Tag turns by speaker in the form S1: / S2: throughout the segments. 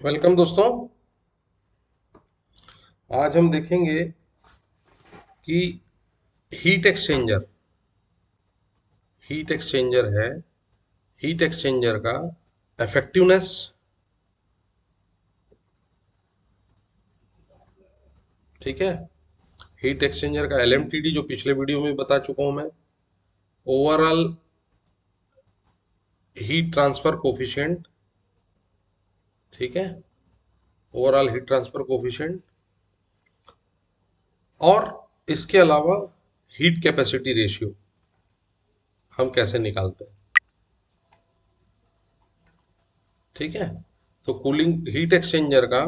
S1: Welcome दोस्तों। आज हम देखेंगे कि हीट एक्सचेंजर है। हीट एक्सचेंजर का इफेक्टिवनेस, ठीक है। हीट एक्सचेंजर का एलएमटीडी जो पिछले वीडियो में बता चुका हूं मैं। ओवरऑल हीट ट्रांसफर कोफिशिएंट, ठीक है। ओवरऑल हीट ट्रांसफर कोफिशिएंट और इसके अलावा हीट कैपेसिटी रेशियो हम कैसे निकालते हैं, ठीक है। तो कूलिंग हीट एक्सचेंजर का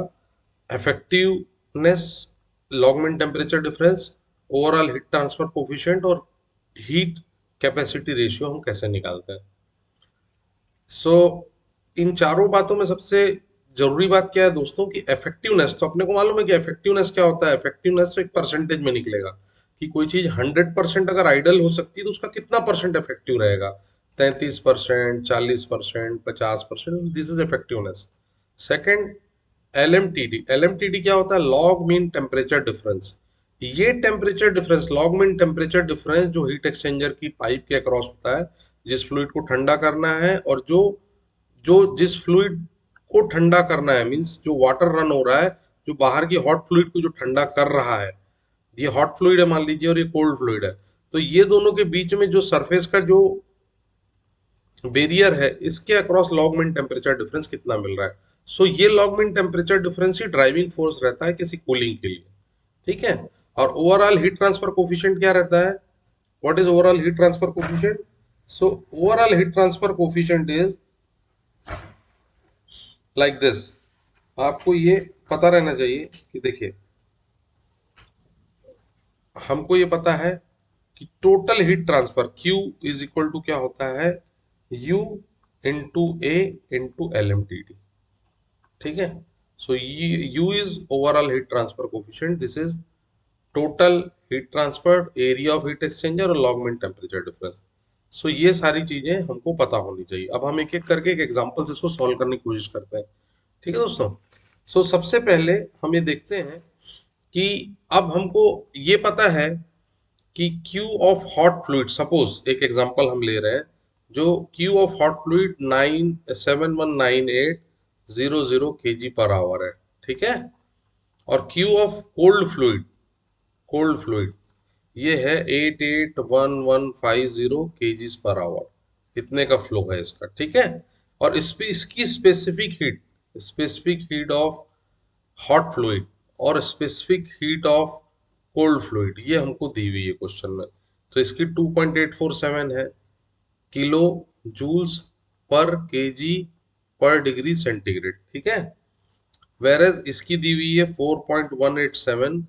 S1: effectiveness, log mean temperature difference, overall heat transfer coefficient और हीट कैपेसिटी रेशियो हम कैसे निकालते हैं। सो इन चारों बातों में सबसे जरूरी बात क्या है दोस्तों कि इफेक्टिवनेस। तो अपने को मालूम है कि इफेक्टिवनेस क्या होता है। इफेक्टिवनेस एक परसेंटेज में निकलेगा कि कोई चीज 100% अगर आइडल हो सकती है तो उसका कितना परसेंट इफेक्टिव रहेगा। 33%, 40%, 50%, this is effectiveness. Second, LMTD क्या होता है? Log mean temperature difference. ये temperature difference, log mean temperature difference जो हीट एक्सचेंजर की पाइप के अक्रॉस होता है, जिस फ्लूइड को ठंडा करना है और जो जो जिस फ्लूइड को ठंडा करना है, मींस जो वाटर रन हो रहा है, जो बाहर की हॉट फ्लूइड को जो ठंडा कर रहा है, ये हॉट फ्लूइड है मान लीजिए और ये कोल्ड फ्लूइड है। तो ये दोनों के बीच में जो सरफेस का जो बैरियर है, इसके across log mean temperature difference कितना मिल रहा है। सो ये लॉग मीन टेम्परेचर डिफरेंस ही ड्राइविंग फोर्स रहता है किसी कूलिंग के लिए, ठीक है। और ओवरऑल हीट ट्रांसफर कोफिशिएंट क्या रहता है? What is overall heat transfer coefficient? So overall heat transfer coefficient is like this. आपको ये पता रहना चाहिए कि देखिए, हमको ये पता है कि total heat transfer Q is equal to क्या होता है? U into A into LMTD, ठीक है। So U is overall heat transfer coefficient, this is total heat transfer, area of heat exchanger और log mean temperature difference. So ये सारी चीजें हमको पता होनी चाहिए। अब हम एक एक करके एक एग्जांपल से इसको सॉल्व करने की कोशिश करते हैं, ठीक है दोस्तों। सो सबसे पहले हम ये देखते हैं कि अब हमको ये पता है कि Q of hot fluid, suppose एक एग्जांपल हम ले रहे हैं, जो Q of hot fluid 9719800 kg per hour है, ठीक है। और Q ऑफ कोल्ड फ्लूइड ये है 881150 kgs पर आवर। इतने का फ्लो है इसका, ठीक है। और इस पे इसकी specific heat of hot fluid और specific heat of cold fluid ये हमको दी हुई है क्वेश्चन में। तो इसकी 2847 है kilo joules per kg per degree centigrade, ठीक है। वेरेज इसकी दी हुई है 4.187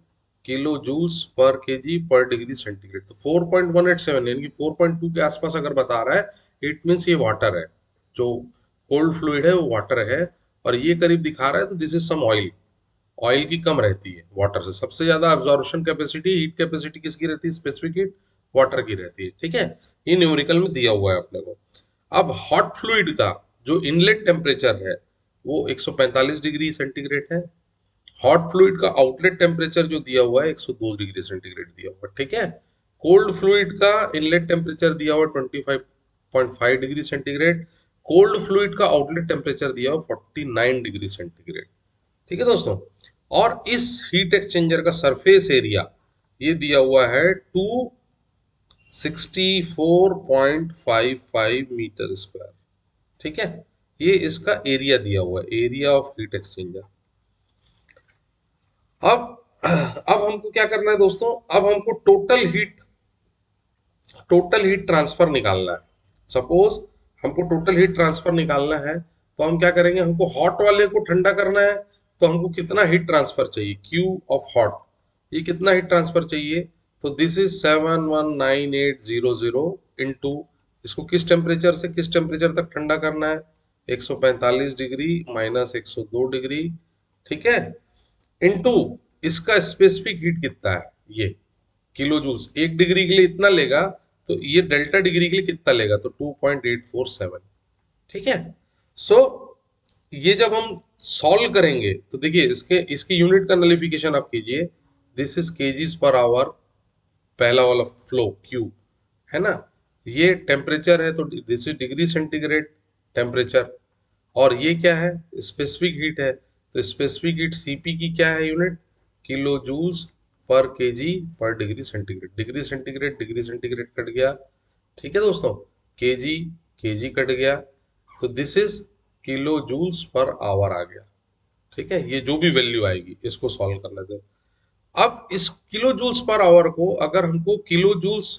S1: kilo joules per kg per degree centigrade. तो 4.187 यानी कि 4.2 के आसपास अगर बता रहा है, इट मीन्स ये वाटर है। जो कोल्ड फ्लूइड है वो वाटर है। और ये करीब दिखा रहा है तो this is some oil. Oil की कम रहती है वाटर से। सबसे ज्यादा अब्जॉर्प्शन कैपेसिटी, हीट कैपेसिटी किसकी रहती है? स्पेसिफिक हीट वाटर की रहती है, ठीक है। ये न्यूमेरिकल में दिया हुआ है अपने को। अब हॉट फ्लूइड का जो इनलेट टेम्परेचर है वो 145 डिग्री सेंटीग्रेड है। हॉट फ्लूइड का आउटलेट टेम्परेचर जो दिया हुआ है 102 डिग्री सेंटीग्रेड दिया हुआ है, ठीक है। कोल्ड फ्लूइड का इनलेट टेम्परेचर दिया हुआ 25.5 डिग्री सेंटीग्रेड। कोल्ड फ्लूइड का आउटलेट टेम्परेचर दिया हुआ 49 डिग्री सेंटीग्रेड, ठीक है दोस्तों। और इस हीट एक्सचेंजर का सरफेस एरिया ये दिया हुआ है 264.55 मीटर स्क्वायर, ठीक है। ये इसका एरिया दिया हुआ है, एरिया ऑफ हीट एक्सचेंजर। अब हमको क्या करना है दोस्तों? अब हमको टोटल हीट ट्रांसफर निकालना है। सपोज हमको टोटल हीट ट्रांसफर निकालना है तो हम क्या करेंगे? हमको हॉट वाले को ठंडा करना है तो हमको कितना हीट ट्रांसफर चाहिए? Q ऑफ हॉट, ये कितना हीट ट्रांसफर चाहिए? तो दिस इज 719,800 इनटू, इसको किस टेम्परेचर से किस टेम्परेचर तक ठंडा करना है? 145 डिग्री माइनस 102 डिग्री, ठीक है। इनटू इसका स्पेसिफिक हीट कितना है? ये किलो जूल्स, 1 डिग्री के लिए इतना लेगा तो ये डेल्टा डिग्री के लिए कितना लेगा? तो 2.847, ठीक है। सो ये जब हम सॉल्व करेंगे तो देखिए इसके इसकी यूनिट का नलिफिकेशन आप कीजिए। This is KGs per hour, पहला वाला फ्लो क्यू, है ना। ये टेम्परेचर है तो this is degree centigrade temperature. और ये क्या है, स्पेसिफिक हीट है, तो स्पेसिफिक हीट सीपी की क्या है unit, kilo joules per kg per degree centigrade. Degree centigrade cut गया, ठीक है दोस्तों, केजी केजी कट गया, तो this is kilo joules per hour आ गया। ठीक है, ये जो भी वैल्यू आएगी इसको सॉल्व करना चाहिए। अब इस किलो जूल्स पर आवर को अगर हमको किलो जूल्स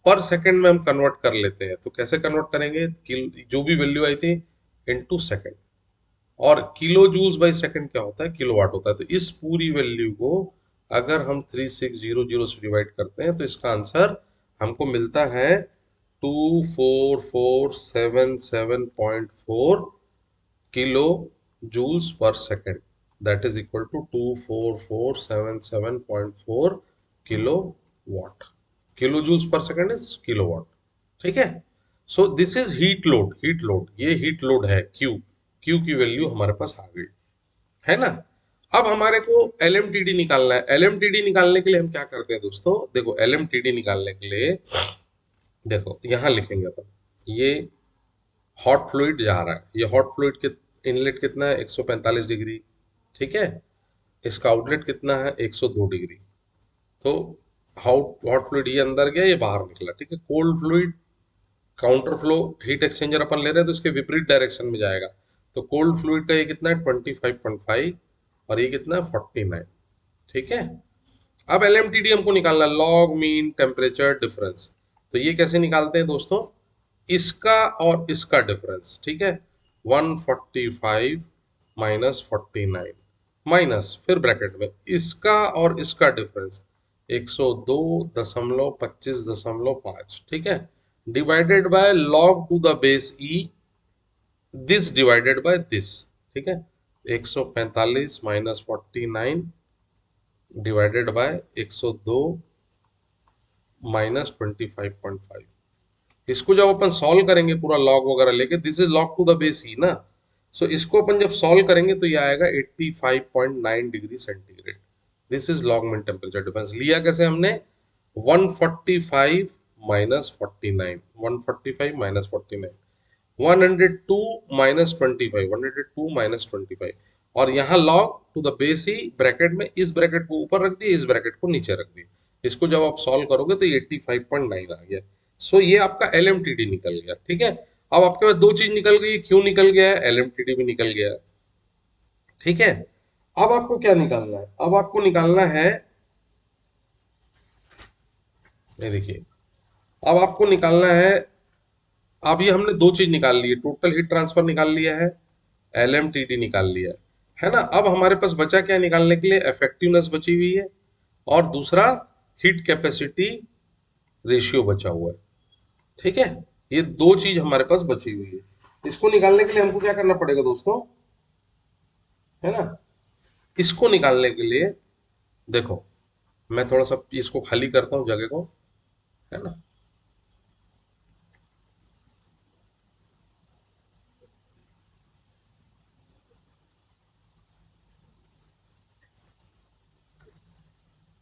S1: पर सेकंड में हम कन्वर्ट कर लेते हैं तो कैसे कन्वर्ट करेंगे, जो भी वैल्यू आई थी इनटू सेकंड। और किलो जूल्स बाई सेकंड क्या होता है, किलोवाट होता है। तो इस पूरी वैल्यू को अगर हम 3600 से डिवाइड करते हैं तो इसका आंसर हमको मिलता है 24477.4 kilo joules per second. That is equal to 24477.4 kilo watt. Kilo joules per second is kilo watt, ठीक है। So this is heat load, ये हीट लोड है क्यू। क्यू की वैल्यू हमारे पास आ गई, है ना। अब हमारे को एलएमटीडी निकालना है। एलएमटीडी निकालने के लिए हम क्या करते हैं दोस्तों, देखो एलएमटीडी निकालने के लिए देखो यहां लिखेंगे अपन, ये हॉट फ्लूइड जा रहा है, ये हॉट फ्लूइड के इनलेट कितना है 145 डिग्री, ठीक है। इसका आउटलेट कितना है 102 डिग्री। तो हॉट हॉट फ्लूइड ये अंदर गया, ये बाहर निकला, ठीक है। Cold fluid counter flow heat exchanger अपन ले रहे हैं तो इसके विपरीत डायरेक्शन में जाएगा। तो कोल्ड फ्लूइड का ये कितना है 25.5 और ये कितना है 49, ठीक है। अब एलएमटीडी हमको निकालना, लॉग मीन टेम्परेचर डिफरेंस। तो ये कैसे निकालते हैं दोस्तों, इसका और इसका डिफरेंस, ठीक है। 145 माइनस 49 माइनस फिर ब्रैकेट में इसका और इसका डिफरेंस 102.25.5, ठीक है, divided by log to the base E, this divided by this, ठीक है। 145 माइनस 49 डिवाइडेड बाय 102 माइनस 25.5। इसको जब अपन सॉल्व करेंगे पूरा लॉग वगैरह लेके, this is log to the base e ना, सो इसको अपन जब सॉल्व करेंगे तो ये आएगा 85.9 degree centigrade. This is log mean temperature difference. लिया कैसे हमने, 145 माइनस 49, 145 माइनस 49, 102 माइनस 25, 102 माइनस 25, और यहाँ log to the base he bracket में, इस ब्रैकेट को ऊपर रख दिए, इस ब्रैकेट को नीचे रख दिए। इसको जब आप सॉल्व करोगे तो ये 85.9 आ गया। सो ये आपका एलएमटीडी निकल गया, ठीक है। अब आपके पास दो चीज निकल गई, क्यू निकल गया है, एलएमटीडी भी निकल गया है, ठीक है। अब आपको क्या निकालना है, अब आपको निकालना है, ये देखिए, अब आपको निकालना है, अब ये हमने दो चीज निकाल ली है, टोटल हीट ट्रांसफर निकाल लिया है, एलएमटीडी निकाल लिया है ना। अब हमारे पास बचा क्या निकालने के लिए, इफेक्टिवनेस बची हुई है और दूसरा हीट कैपेसिटी रेशियो बचा हुआ है, ठीक है। ये दो चीज हमारे पास बची हुई है। इसको निकालने के लिए हमको क्या करना पड़ेगा दोस्तों, है ना। इसको निकालने के लिए देखो, मैं थोड़ा सा इसको खाली करता हूँ जगह को, है ना।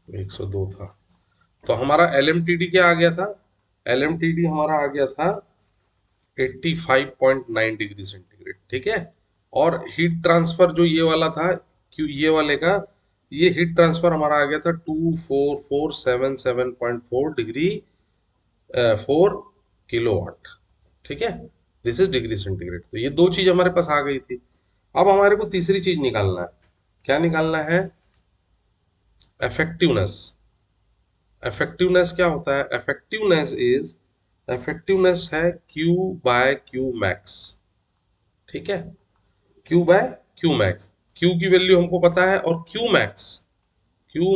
S1: 102 था, तो हमारा एलएमटीडी क्या आ गया था, एलएमटीडी हमारा आ गया था 85.9 डिग्री सेंटीग्रेड, ठीक है। और हीट ट्रांसफर जो ये वाला था, क्यों ये वाले का, ये हीट ट्रांसफर हमारा आ गया था 24477.4 डिग्री 4 किलोवाट, ठीक है। This is degree centigrade. तो ये दो चीज हमारे पास आ गई थी। अब हमारे को तीसरी चीज निकालना है, क्या निकालना है, इफेक्टिवनेस। इफेक्टिवनेस क्या होता है, इफेक्टिवनेस है Q बाय Q मैक्स, ठीक है। Q by Q max, Q की वैल्यू हमको पता है, और Q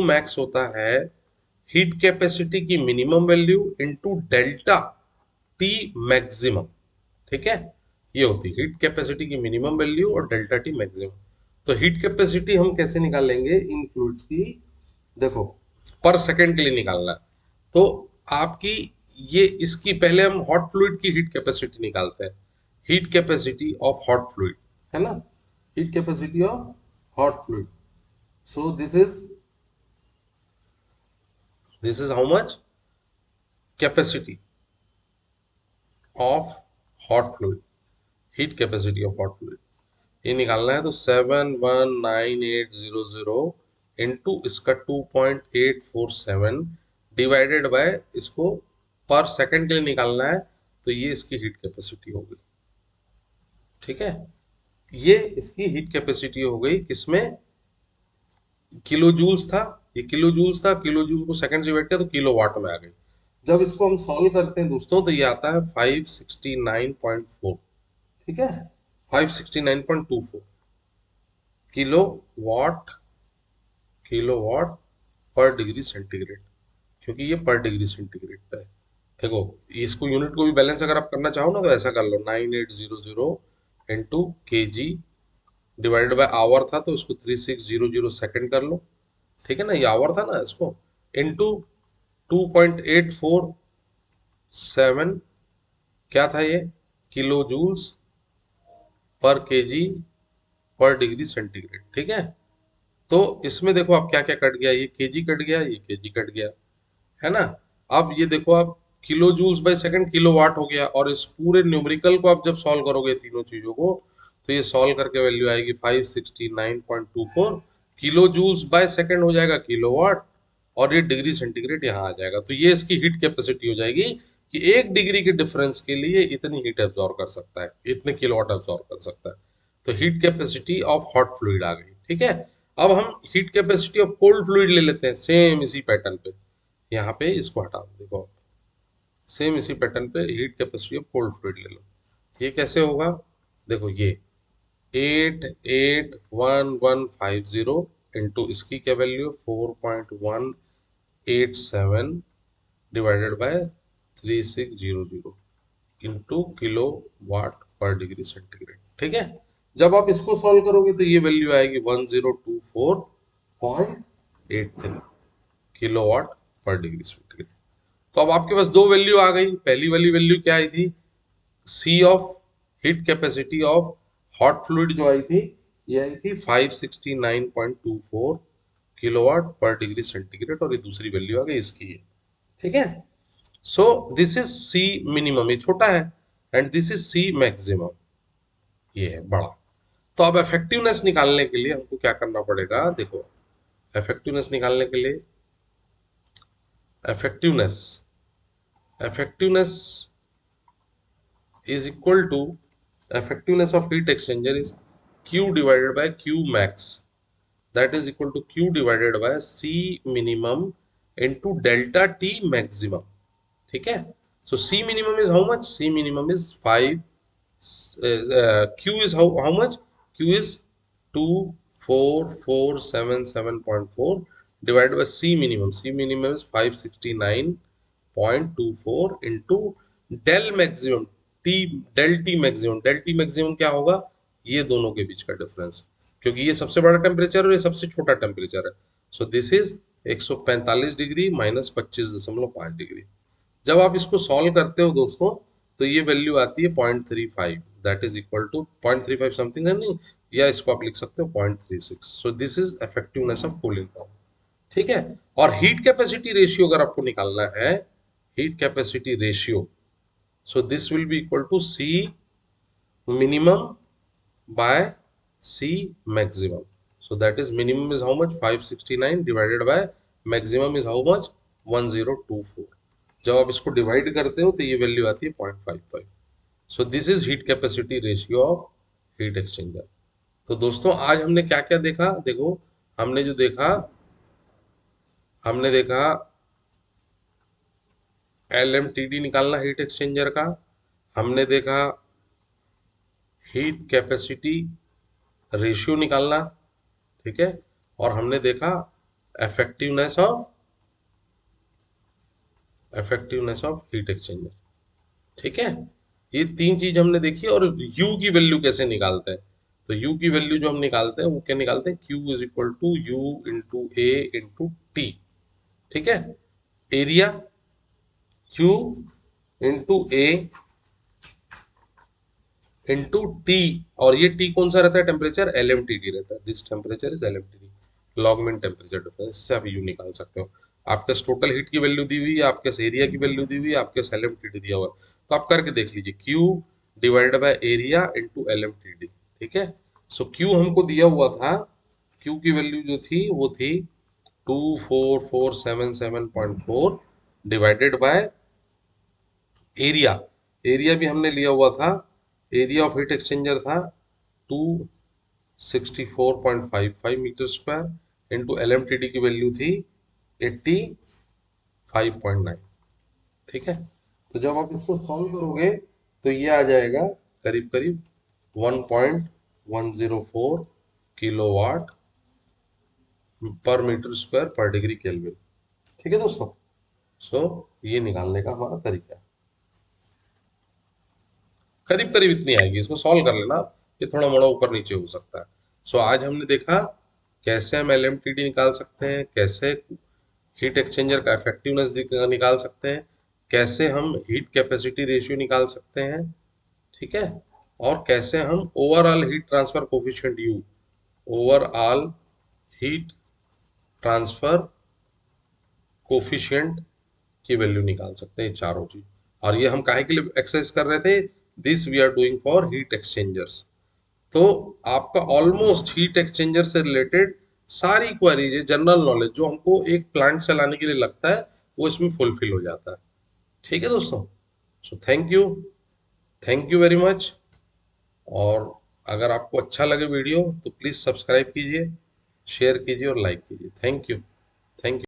S1: मैक्स होता है हीट कैपेसिटी की minimum value into delta T maximum, ठीक है। ये होती है हीट कैपेसिटी की मिनिमम वैल्यू और डेल्टा टी मैक्सिमम। तो हीट कैपेसिटी हम कैसे निकालेंगे इन फ्लूइड्स की, देखो पर सेकंड के लिए निकालना है। तो आपकी ये, इसकी पहले हम हॉट फ्लूइड की हीट कैपेसिटी निकालते हैं, heat capacity of hot fluid, है ना। heat capacity of hot fluid. So this is how much capacity of hot fluid, heat capacity of hot fluid. ये निकालना है तो 719,800 इंटू इसका 2.847 डिवाइडेड बाय इसको पर सेकंड के लिए निकालना है, तो ये इसकी हीट कैपेसिटी हो गई। ठीक है, ये इसकी हीट कैपेसिटी हो गई। किसमें? किलो जूल्स था, ये किलो जूल्स था, किलो जूल को सेकंड से डिवाइड किया तो किलो वाट में आ गई। जब इसको हम सॉल्व करते हैं दोस्तों तो ये आता है 569.4। ठीक है, 569.24 kilo watt, kilo watt per degree centigrade, क्योंकि ये पर डिग्री सेंटीग्रेड पे है। देखो, इसको यूनिट को भी बैलेंस अगर आप करना चाहो ना तो ऐसा कर लो, 9800 इंटू के जी डिवाइडेड बाय आवर था तो उसको 3600 सेकंड कर लो। ठीक है ना, ये आवर था ना, इसको इंटू 2.847 क्या था ये, kilo joules per kg per degree centigrade. ठीक है, तो इसमें देखो आप क्या क्या कट गया, ये केजी कट गया, ये केजी कट गया, है ना। अब ये देखो आप, kilo joules by second kilo watt हो गया, और इस पूरे न्यूमेरिकल को आप जब सॉल्व करोगे तीनों चीजों को, तो ये सॉल्व करके वैल्यू आएगी 569.24 किलो जूल्स बाय सेकंड हो जाएगा किलो वाट, और ये डिग्री सेंटीग्रेड यहाँ आ जाएगा। तो ये इसकी हीट कैपेसिटी हो जाएगी कि 1 डिग्री के डिफरेंस के लिए इतनी हीट एब्जॉर्ब कर सकता है, इतने किलोवाट एब्जॉर्ब कर सकता है। तो heat capacity of hot fluid आ गई। ठीक है, अब हम heat capacity of cold fluid ले लेते हैं, सेम इसी पैटर्न पे। यहाँ पे इसको हटा दो, देखो सेम इसी पैटर्न पे heat capacity of cold fluid ले लो। ये कैसे होगा, देखो ये 881,150 इंटू इसकी क्या value, 4.187 divided by 3600 into kilo watt per degree centigrade. ठीक है, जब आप इसको सॉल्व करोगे तो ये वैल्यू आएगी 1024.83 kilo watt per degree centigrade. तो अब आपके पास दो वैल्यू आ गई। पहली वाली वैल्यू क्या आई थी, C of heat capacity of hot fluid जो आई थी, ये आई थी 569.24 किलोवाट पर डिग्री सेंटीग्रेड, और ये दूसरी वैल्यू आ गई इसकी है। ठीक है, so this is C minimum, ये छोटा है, and this is C maximum, ये है बड़ा। तो अब इफेक्टिवनेस निकालने के लिए हमको क्या करना पड़ेगा, देखो इफेक्टिवनेस निकालने के लिए, effectiveness effectiveness is equal to, effectiveness of heat exchanger is Q divided by Q max, that is equal to Q divided by C minimum into delta T maximum. ठीक है, so C minimum is how much, C minimum is 5, Q is how much, Q is 24477.4 divided by C minimum, C minimum is 569.24 into del maximum T, del T maximum, del T maximum क्या होगा, ये दोनों के बीच का difference, क्योंकि ये सबसे बड़ा टेम्परेचर और ये सबसे छोटा टेम्परेचर है। So this is 145 degree minus 25.5 degree. जब आप इसको सॉल्व करते हो दोस्तों तो ये वैल्यू आती है 0.35, that is equal to 0.35 something है, नहीं, या इसको आप लिख सकते हो 0.36। So this is effectiveness of cooling power. ठीक है, और हीट कैपेसिटी रेशियो अगर आपको निकालना है, heat capacity ratio, so this will be equal to C minimum by C maximum. So that is minimum is how much, 569 divided by maximum is how much, 1024। जब आप इसको डिवाइड करते हो तो ये वैल्यू आती है 0.55। सो this is heat capacity ratio of heat exchanger. तो दोस्तों आज हमने क्या क्या देखा, देखो हमने जो देखा, हमने देखा LMTD निकालना हीट एक्सचेंजर का, हमने देखा हीट कैपेसिटी रेशियो निकालना, ठीक है, और हमने देखा इफेक्टिवनेस ऑफ हीट एक्सचेंजर। ठीक है, ये तीन चीज हमने देखी, और यू की वैल्यू कैसे निकालते हैं, तो यू की वैल्यू जो हम निकालते हैं वो क्या निकालते हैं, Q is equal to U into A into T. ठीक है, area Q into A into T, और ये टी कौन सा रहता है टेम्परेचर, LMTD रहता है, this temperature is LMTD, log mean temperature difference. इससे आप यू निकाल सकते हो। आपके टोटल हीट की वैल्यू दी हुई है, आपके एरिया की वैल्यू दी हुई है, आपके LMTD दिया हुआ है, तो आप करके देख लीजिए, Q divided by area into LMTD। ठीक है, सो Q हमको दिया हुआ था, Q की वैल्यू जो थी वो थी 24477.4 डिवाइडेड बाय एरिया। एरिया भी हमने लिया हुआ था, एरिया ऑफ हीट एक्सचेंजर था 264.55 मीटर स्क्वायर इंटू LMTD की वैल्यू थी 85.9। ठीक है, तो जब आप इसको सॉल्व करोगे तो ये आ जाएगा करीब करीब 1.104 किलोवाट पर मीटर स्क्वायर पर डिग्री केल्विन। ठीक है दोस्तों, सो ये निकालने का हमारा तरीका है, करीब करीब इतनी आएगी, इसको सॉल्व कर लेना, ये थोड़ा मोड़ा ऊपर नीचे हो सकता है। सो आज हमने देखा कैसे हम LMTD निकाल सकते हैं, कैसे हीट एक्सचेंजर का इफेक्टिवनेस निकाल सकते हैं, कैसे हम हीट कैपेसिटी रेशियो निकाल सकते हैं। ठीक है, और कैसे हम overall heat transfer coefficient you, overall heat transfer coefficient की वैल्यू निकाल सकते हैं, चारों चीज। और ये हम काहे के लिए एक्सरसाइज कर रहे थे, this we are doing for heat exchangers. तो आपका ऑलमोस्ट हीट एक्सचेंजर से रिलेटेड सारी क्वेरीज, जनरल नॉलेज जो हमको एक प्लांट चलाने के लिए लगता है, वो इसमें फुलफिल हो जाता है। ठीक है दोस्तों, so thank you very much. और अगर आपको अच्छा लगे वीडियो तो प्लीज सब्सक्राइब कीजिए, शेयर कीजिए और लाइक कीजिए। Thank you.